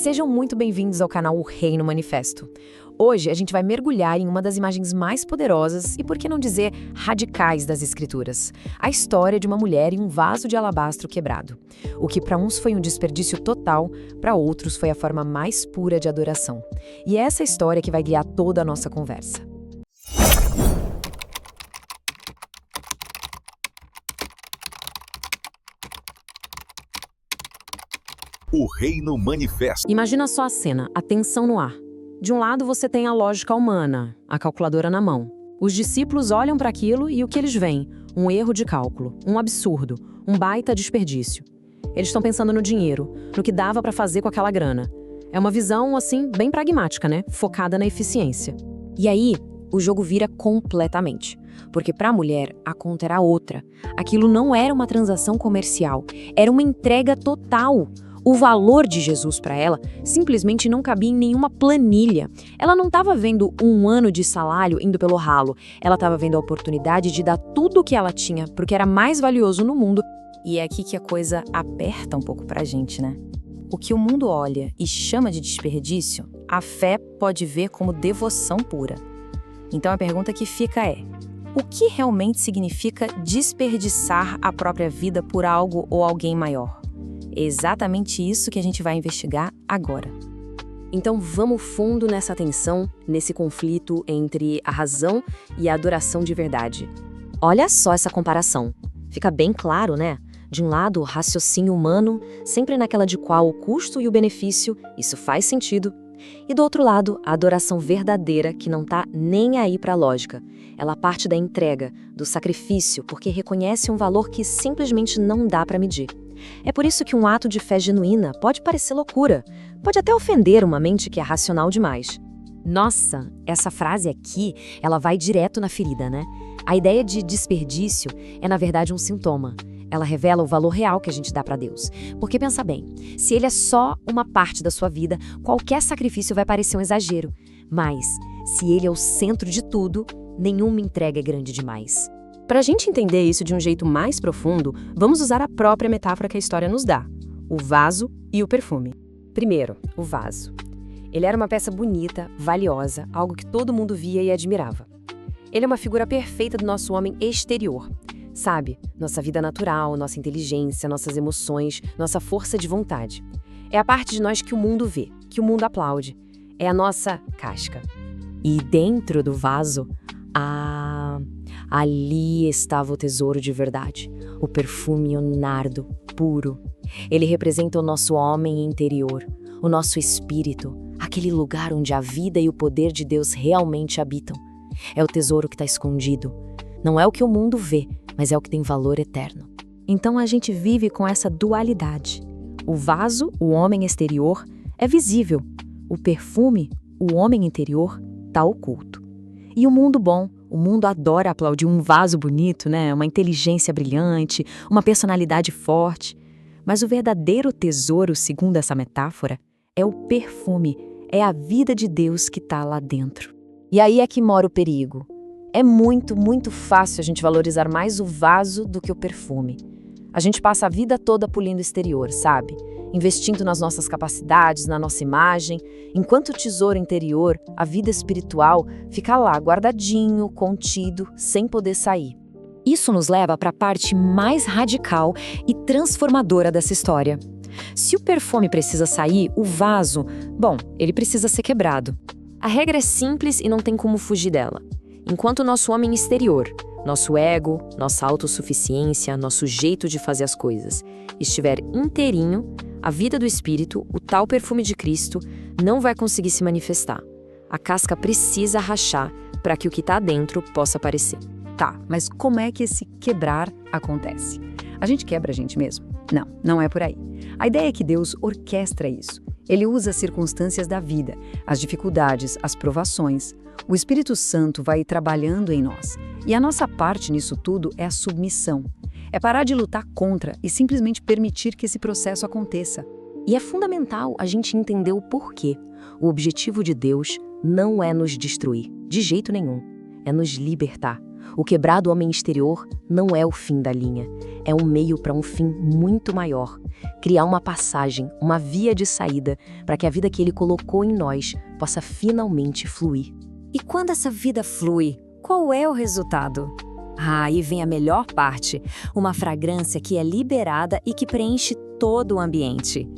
Sejam muito bem-vindos ao canal O Reino Manifesto. Hoje a gente vai mergulhar em uma das imagens mais poderosas e, por que não dizer, radicais das Escrituras. A história de uma mulher e um vaso de alabastro quebrado. O que para uns foi um desperdício total, para outros foi a forma mais pura de adoração. E é essa história que vai guiar toda a nossa conversa. O Reino Manifesto. Imagina só a cena, a tensão no ar. De um lado você tem a lógica humana, a calculadora na mão. Os discípulos olham para aquilo e o que eles veem? Um erro de cálculo, um absurdo, um baita desperdício. Eles estão pensando no dinheiro, no que dava para fazer com aquela grana. É uma visão, assim, bem pragmática, né? Focada na eficiência. E aí, o jogo vira completamente. Porque para a mulher, a conta era outra. Aquilo não era uma transação comercial, era uma entrega total. O valor de Jesus para ela simplesmente não cabia em nenhuma planilha. Ela não estava vendo um ano de salário indo pelo ralo. Ela estava vendo a oportunidade de dar tudo o que ela tinha, porque era mais valioso no mundo. E é aqui que a coisa aperta um pouco pra gente, né? O que o mundo olha e chama de desperdício, a fé pode ver como devoção pura. Então a pergunta que fica é: o que realmente significa desperdiçar a própria vida por algo ou alguém maior? É exatamente isso que a gente vai investigar agora. Então vamos fundo nessa tensão, nesse conflito entre a razão e a adoração de verdade. Olha só essa comparação. Fica bem claro, né? De um lado, o raciocínio humano, sempre naquela de qual o custo e o benefício, isso faz sentido. E do outro lado, a adoração verdadeira, que não tá nem aí para a lógica. Ela parte da entrega, do sacrifício, porque reconhece um valor que simplesmente não dá para medir. É por isso que um ato de fé genuína pode parecer loucura, pode até ofender uma mente que é racional demais. Nossa, essa frase aqui, ela vai direto na ferida, né? A ideia de desperdício é, na verdade, um sintoma. Ela revela o valor real que a gente dá para Deus. Porque pensa bem, se ele é só uma parte da sua vida, qualquer sacrifício vai parecer um exagero. Mas, se ele é o centro de tudo, nenhuma entrega é grande demais. Para a gente entender isso de um jeito mais profundo, vamos usar a própria metáfora que a história nos dá: o vaso e o perfume. Primeiro, o vaso. Ele era uma peça bonita, valiosa, algo que todo mundo via e admirava. Ele é uma figura perfeita do nosso homem exterior. Sabe, nossa vida natural, nossa inteligência, nossas emoções, nossa força de vontade. É a parte de nós que o mundo vê, que o mundo aplaude. É a nossa casca. E dentro do vaso, ali estava o tesouro de verdade, o perfume, o nardo, puro. Ele representa o nosso homem interior, o nosso espírito, aquele lugar onde a vida e o poder de Deus realmente habitam. É o tesouro que está escondido. Não é o que o mundo vê, mas é o que tem valor eterno. Então a gente vive com essa dualidade. O vaso, o homem exterior, é visível. O perfume, o homem interior, está oculto. E o mundo bom, o mundo adora aplaudir um vaso bonito, né? Uma inteligência brilhante, uma personalidade forte. Mas o verdadeiro tesouro, segundo essa metáfora, é o perfume, é a vida de Deus que está lá dentro. E aí é que mora o perigo. É muito, muito fácil a gente valorizar mais o vaso do que o perfume. A gente passa a vida toda polindo o exterior, sabe? Investindo nas nossas capacidades, na nossa imagem, enquanto o tesouro interior, a vida espiritual, fica lá guardadinho, contido, sem poder sair. Isso nos leva para a parte mais radical e transformadora dessa história. Se o perfume precisa sair, o vaso, bom, ele precisa ser quebrado. A regra é simples e não tem como fugir dela. Enquanto o nosso homem exterior, nosso ego, nossa autossuficiência, nosso jeito de fazer as coisas, estiver inteirinho, a vida do Espírito, o tal perfume de Cristo, não vai conseguir se manifestar. A casca precisa rachar para que o que está dentro possa aparecer. Tá, mas como é que esse quebrar acontece? A gente quebra a gente mesmo? Não, não é por aí. A ideia é que Deus orquestra isso. Ele usa as circunstâncias da vida, as dificuldades, as provações. O Espírito Santo vai trabalhando em nós. E a nossa parte nisso tudo é a submissão. É parar de lutar contra e simplesmente permitir que esse processo aconteça. E é fundamental a gente entender o porquê. O objetivo de Deus não é nos destruir, de jeito nenhum. É nos libertar. O quebrado homem exterior não é o fim da linha, é um meio para um fim muito maior. Criar uma passagem, uma via de saída para que a vida que ele colocou em nós possa finalmente fluir. E quando essa vida flui, qual é o resultado? Aí vem a melhor parte, uma fragrância que é liberada e que preenche todo o ambiente.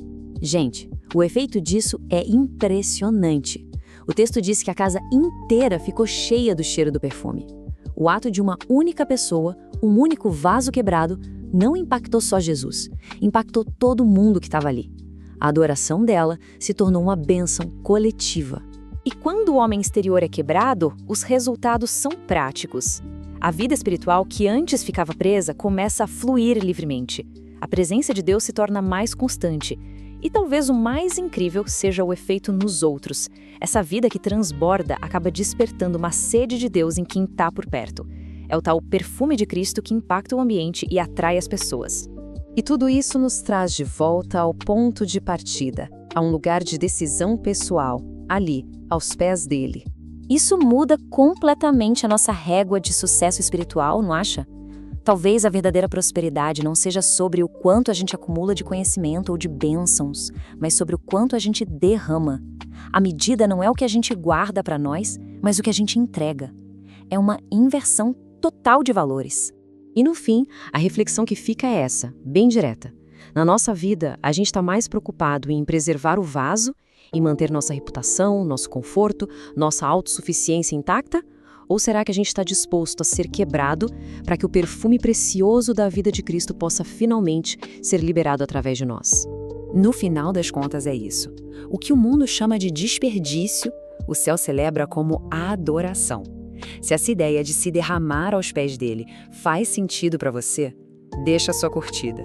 Gente, o efeito disso é impressionante. O texto diz que a casa inteira ficou cheia do cheiro do perfume. O ato de uma única pessoa, um único vaso quebrado, não impactou só Jesus, impactou todo mundo que estava ali. A adoração dela se tornou uma bênção coletiva. E quando o homem exterior é quebrado, os resultados são práticos. A vida espiritual que antes ficava presa começa a fluir livremente. A presença de Deus se torna mais constante. E talvez o mais incrível seja o efeito nos outros. Essa vida que transborda acaba despertando uma sede de Deus em quem está por perto. É o tal perfume de Cristo que impacta o ambiente e atrai as pessoas. E tudo isso nos traz de volta ao ponto de partida, a um lugar de decisão pessoal, ali, aos pés dele. Isso muda completamente a nossa régua de sucesso espiritual, não acha? Talvez a verdadeira prosperidade não seja sobre o quanto a gente acumula de conhecimento ou de bênçãos, mas sobre o quanto a gente derrama. A medida não é o que a gente guarda para nós, mas o que a gente entrega. É uma inversão total de valores. E no fim, a reflexão que fica é essa, bem direta. Na nossa vida, a gente está mais preocupado em preservar o vaso, em manter nossa reputação, nosso conforto, nossa autossuficiência intacta? Ou será que a gente está disposto a ser quebrado para que o perfume precioso da vida de Cristo possa finalmente ser liberado através de nós? No final das contas é isso. O que o mundo chama de desperdício, o céu celebra como adoração. Se essa ideia de se derramar aos pés dele faz sentido para você, deixa a sua curtida.